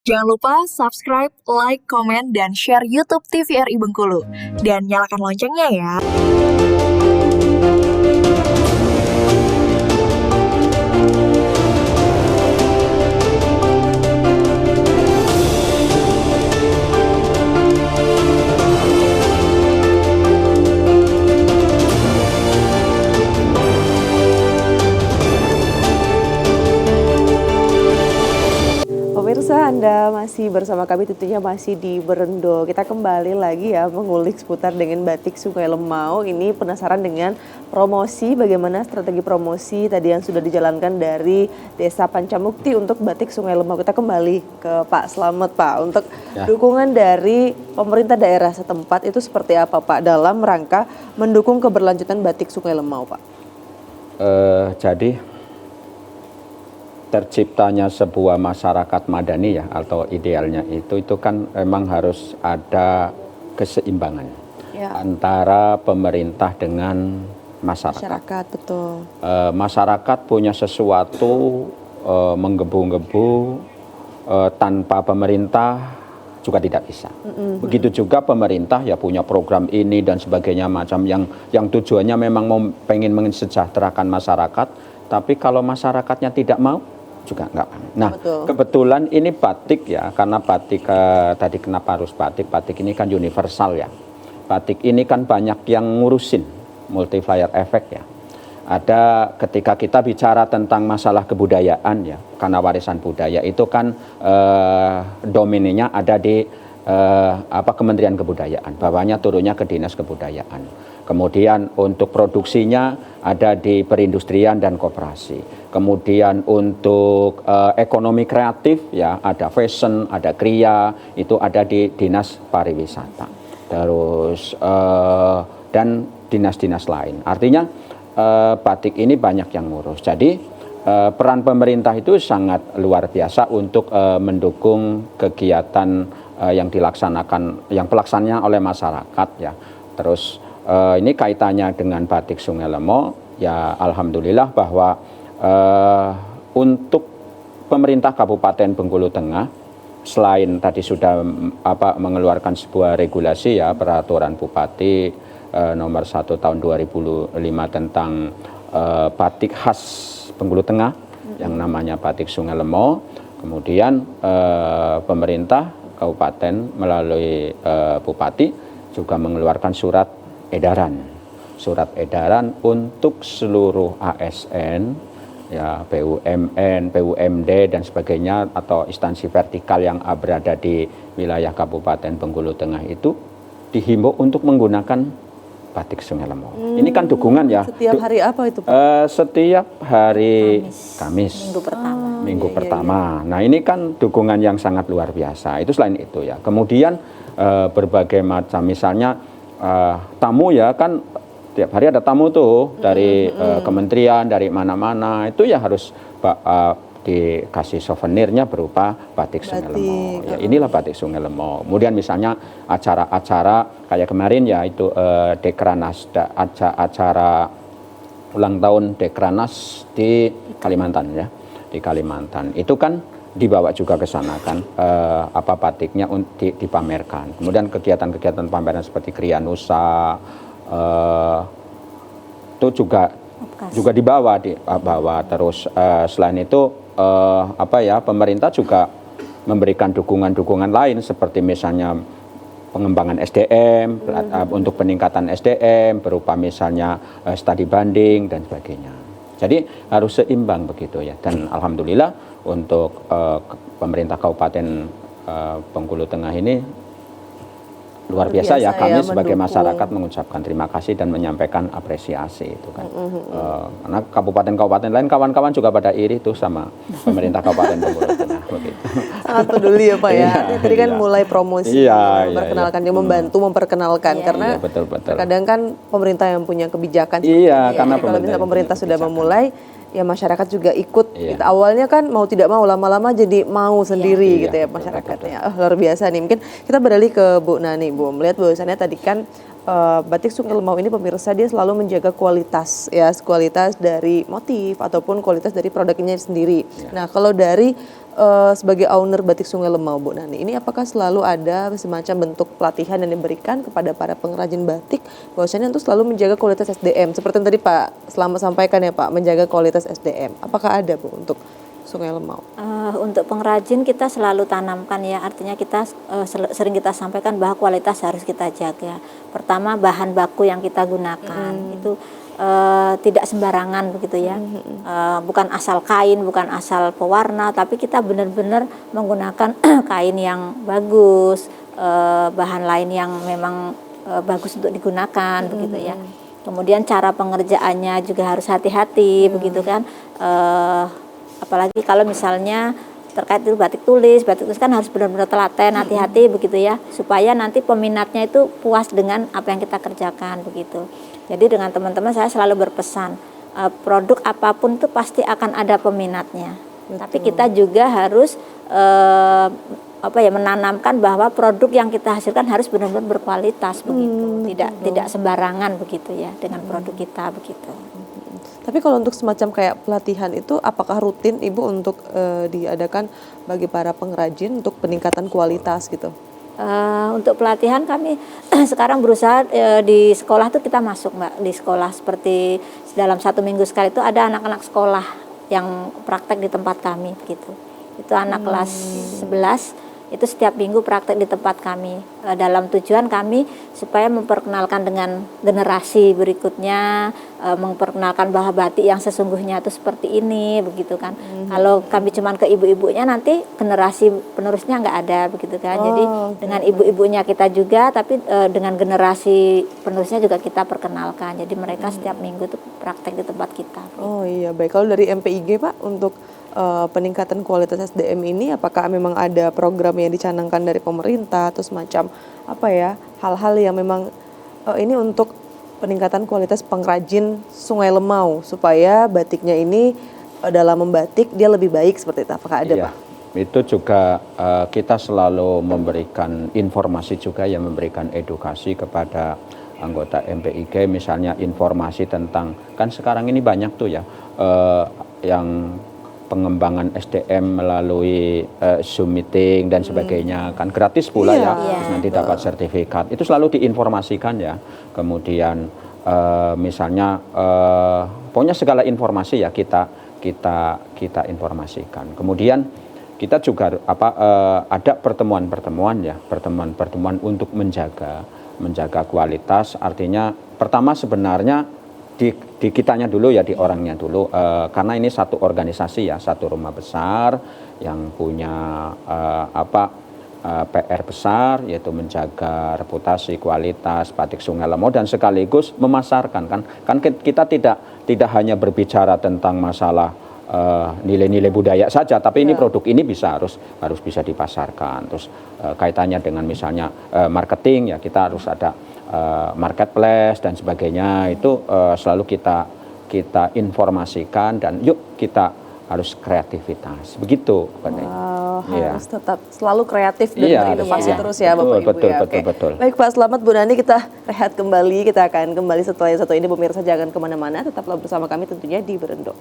Jangan lupa subscribe, like, komen, dan share YouTube TVRI Bengkulu. Dan nyalakan loncengnya ya. Pemirsa, Anda masih bersama kami, tentunya masih di Berendo. Kita kembali lagi ya mengulik seputar dengan batik Sungai Lemau. Ini penasaran dengan promosi, bagaimana strategi promosi tadi yang sudah dijalankan dari Desa Pancamukti untuk batik Sungai Lemau. Kita kembali ke Pak Slamet, Pak, untuk dukungan dari pemerintah daerah setempat itu seperti apa, Pak, dalam rangka mendukung keberlanjutan batik Sungai Lemau, Pak? Jadi terciptanya sebuah masyarakat madani ya, atau idealnya itu kan memang harus ada keseimbangan antara pemerintah dengan masyarakat. Betul. Masyarakat punya sesuatu menggebu-gebu tanpa pemerintah juga tidak bisa. Begitu juga pemerintah ya punya program ini dan sebagainya macam yang tujuannya memang mau pengen mensejahterakan masyarakat, tapi kalau masyarakatnya tidak mau juga enggak. Nah, kebetulan ini batik ya, karena batik tadi kenapa harus batik? Batik ini kan universal ya. Batik ini kan banyak yang ngurusin, multiplier effect ya. Ada ketika kita bicara tentang masalah kebudayaan ya, karena warisan budaya itu kan domainnya ada di Kementerian Kebudayaan, bawahnya turunnya ke Dinas Kebudayaan. Kemudian untuk produksinya ada di perindustrian dan koperasi. Kemudian untuk ekonomi kreatif ya ada fashion, ada kriya, itu ada di Dinas Pariwisata. Terus dan dinas-dinas lain. Artinya batik ini banyak yang ngurus. Jadi peran pemerintah itu sangat luar biasa untuk mendukung kegiatan yang dilaksanakan, yang pelaksananya oleh masyarakat ya. Terus ini kaitannya dengan batik Sungai Lemau ya, alhamdulillah bahwa untuk pemerintah Kabupaten Bengkulu Tengah selain tadi sudah mengeluarkan sebuah regulasi ya, peraturan Bupati nomor 1 tahun 2005 tentang batik khas Bengkulu Tengah yang namanya batik Sungai Lemau. Kemudian pemerintah Kabupaten melalui Bupati juga mengeluarkan surat edaran untuk seluruh ASN ya, BUMN, BUMD dan sebagainya atau instansi vertikal yang berada di wilayah Kabupaten Bengkulu Tengah itu dihimbau untuk menggunakan batik Sungai Lemau. Ini kan dukungan ya. Setiap hari apa itu, Pak? Setiap hari Kamis. Minggu pertama. Nah, ini kan dukungan yang sangat luar biasa. Itu selain itu ya. Kemudian berbagai macam, misalnya tamu ya, kan tiap hari ada tamu tuh dari kementerian, dari mana-mana, itu ya harus dikasih souvenirnya berupa batik Sungai Lemau. Ya, inilah batik Sungai Lemau. Kemudian misalnya acara-acara kayak kemarin ya itu Dekranas, acara ulang tahun Dekranas di Kalimantan ya, di Kalimantan. Itu kan dibawa juga ke sana kan batiknya dipamerkan. Kemudian kegiatan-kegiatan pameran seperti Kriya Nusa itu juga dibawa terus selain itu pemerintah juga memberikan dukungan lain seperti misalnya pengembangan SDM untuk peningkatan SDM berupa misalnya studi banding dan sebagainya. Jadi harus seimbang begitu ya, dan alhamdulillah untuk pemerintah Kabupaten Bengkulu Tengah ini luar biasa ya, kami sebagai masyarakat mengucapkan terima kasih dan menyampaikan apresiasi itu kan. Karena kabupaten-kabupaten lain kawan-kawan juga pada iri tuh sama pemerintah Kabupaten Bengkulu Tengah begitu. Sangat peduli ya, Pak ya. Tadi kan mulai promosi, memperkenalkan, dia membantu memperkenalkan karena betul. kadang kan pemerintah yang punya kebijakan. Karena kalau misalnya pemerintah sudah memulai, ya masyarakat juga ikut. Gitu. Awalnya kan mau tidak mau, lama-lama jadi mau sendiri gitu ya masyarakatnya. Luar biasa nih. Mungkin kita beralih ke Bu Nani, Bu. Melihat bahwasannya tadi kan batik Sungai Lemau ini, pemirsa, dia selalu menjaga kualitas ya, kualitas dari motif ataupun kualitas dari produknya sendiri. Nah, kalau dari sebagai owner Batik Sungai Lemau, Bu Nani, ini apakah selalu ada semacam bentuk pelatihan yang diberikan kepada para pengrajin batik bahwasanya untuk selalu menjaga kualitas SDM seperti yang tadi Pak Slamet sampaikan ya Pak, menjaga kualitas SDM. Apakah ada Bu untuk Sungai Lemau? Untuk pengrajin kita selalu tanamkan ya, artinya kita sering kita sampaikan bahwa kualitas harus kita jaga. Pertama, bahan baku yang kita gunakan itu tidak sembarangan begitu ya, bukan asal kain, bukan asal pewarna, tapi kita benar-benar menggunakan kain yang bagus, bahan lain yang memang bagus untuk digunakan begitu ya. Kemudian cara pengerjaannya juga harus hati-hati begitu kan, apalagi kalau misalnya terkait itu batik tulis kan harus benar-benar telaten, hati-hati begitu ya, supaya nanti peminatnya itu puas dengan apa yang kita kerjakan begitu. Jadi dengan teman-teman saya selalu berpesan, produk apapun itu pasti akan ada peminatnya. Betul. Tapi kita juga harus menanamkan bahwa produk yang kita hasilkan harus benar-benar berkualitas begitu. Tidak sembarangan begitu ya dengan produk kita begitu. Tapi kalau untuk semacam kayak pelatihan itu apakah rutin Ibu untuk diadakan bagi para pengrajin untuk peningkatan kualitas gitu? Untuk pelatihan kami sekarang berusaha di sekolah tuh kita masuk Mbak, di sekolah seperti dalam 1 minggu sekali itu ada anak-anak sekolah yang praktek di tempat kami begitu. Itu anak kelas 11 itu setiap minggu praktek di tempat kami, dalam tujuan kami supaya memperkenalkan dengan generasi berikutnya, memperkenalkan bahwa batik yang sesungguhnya itu seperti ini begitu kan. Kalau kami cuman ke ibu-ibunya, nanti generasi penerusnya nggak ada begitu kan. Jadi dengan ibu-ibunya kita juga, tapi dengan generasi penerusnya juga kita perkenalkan. Jadi mereka setiap minggu itu praktek di tempat kita. Oh iya, baik. Kalau dari MPIG Pak, untuk peningkatan kualitas SDM ini apakah memang ada program yang dicanangkan dari pemerintah atau semacam hal-hal yang memang ini untuk peningkatan kualitas pengrajin Sungai Lemau supaya batiknya ini dalam membatik dia lebih baik seperti itu, apakah ada Pak? Itu juga kita selalu memberikan informasi juga, yang memberikan edukasi kepada anggota MPIG, misalnya informasi tentang, kan sekarang ini banyak tuh ya yang pengembangan SDM melalui Zoom meeting dan sebagainya, kan gratis pula terus nanti dapat sertifikat, itu selalu diinformasikan ya. Kemudian misalnya pokoknya segala informasi ya kita informasikan. Kemudian kita juga ada pertemuan untuk menjaga kualitas, artinya pertama sebenarnya di kitanya dulu ya, di orangnya dulu, karena ini satu organisasi ya, satu rumah besar yang punya PR besar, yaitu menjaga reputasi kualitas batik Sungai Lemau dan sekaligus memasarkan kan kita tidak hanya berbicara tentang masalah nilai-nilai budaya saja, tapi ini produk ini harus bisa dipasarkan. Terus kaitannya dengan misalnya marketing ya, kita harus ada marketplace dan sebagainya, itu selalu kita informasikan, dan yuk kita harus kreativitas begitu. Harus tetap selalu kreatif dan berinovasi terus ya Bapak Ibu ya. Betul. Baik Pak Slamet, Bu Nani, kita rehat kembali, kita akan kembali setelah yang satu ini. Pemirsa jangan kemana-mana, tetaplah bersama kami tentunya di Berendo.